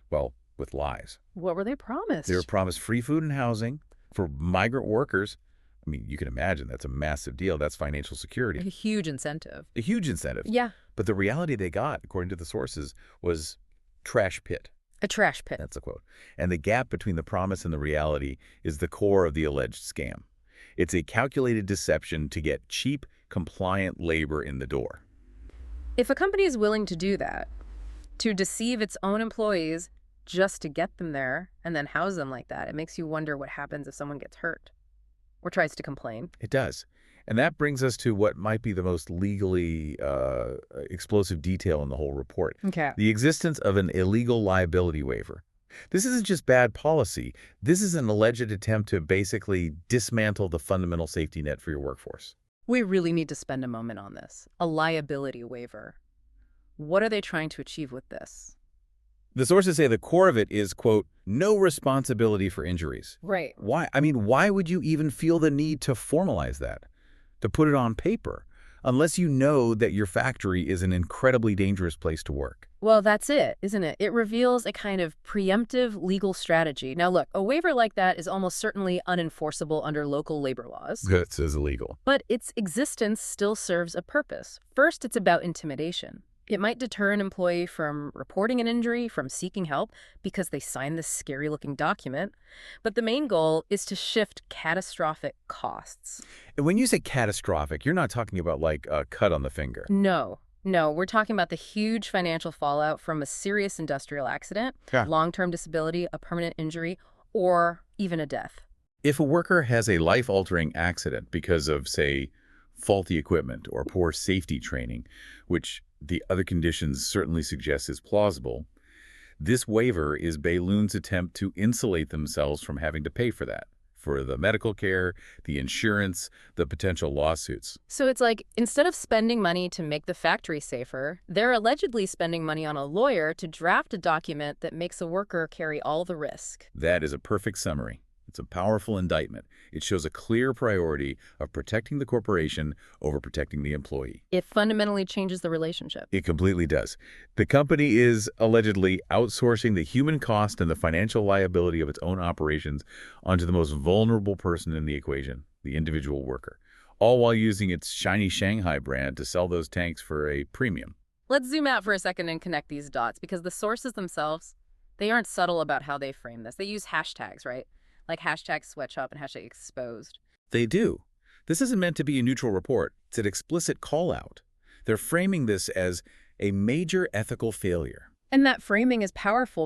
Well, with lies. What were they They were promised? promised free food and housing for migrant workers. I mean, you can imagine that's a massive deal. That's financial A security. huge incentive. A huge incentive. Yeah, But the reality they got, according to the sources, was trash pit. a trash pit. That's a quote. And the gap between the promise and the reality is the core of the alleged scam. It's a calculated deception to get cheap, compliant labor in the door. If a company is willing to do that, to deceive its own employees just to get them there and then house them like that, it makes you wonder what happens if someone gets hurt or tries to complain. It does. And that brings us to what might be the most legally explosive detail in the whole report. Okay. The existence of an illegal liability waiver. This isn't just bad policy. This is an alleged attempt to basically dismantle the fundamental safety net for your workforce. We really need to spend a moment on this. A liability waiver. What are they trying to achieve with this? The sources say the core of it is, quote, no responsibility for injuries. Right. Why? I mean, why would you even feel the need to formalize that, to put it on paper, unless you know that your factory is an incredibly dangerous place to work? Well, that's it, isn't it? It reveals a kind of preemptive legal strategy. Now, look, a waiver like that is almost certainly unenforceable under local labor laws. This is illegal. But its existence still serves a purpose. First, it's about intimidation. It might deter an employee from reporting an injury, from seeking help, because they signed this scary-looking document. But the main goal is to shift catastrophic costs. And when you say catastrophic, you're not talking about like a cut on the finger. No, we're talking about the huge financial fallout from a serious industrial accident, Yeah. long-term disability, a permanent injury, or even a death. If a worker has a life-altering accident because of, say, faulty equipment or poor safety training, which the other conditions certainly suggest is plausible, this waiver is Bayloon's attempt to insulate themselves from having to pay for that, for the medical care, the insurance, the potential lawsuits. So it's like, instead of spending money to make the factory safer, they're allegedly spending money on a lawyer to draft a document that makes a worker carry all the risk. That is a perfect summary. It's a powerful indictment. It shows a clear priority of protecting the corporation over protecting the employee. It fundamentally changes the relationship. It completely does. The company is allegedly outsourcing the human cost and the financial liability of its own operations onto the most vulnerable person in the equation, the individual worker, all while using its shiny Shanghai brand to sell those tanks for a premium. Let's zoom out for a second and connect these dots, because the sources themselves, they aren't subtle about how they frame this. They use hashtags, right? Like hashtag sweatshop and hashtag exposed. They do. This isn't meant to be a neutral report. It's an explicit call-out. They're framing this as a major ethical failure. And that framing is powerful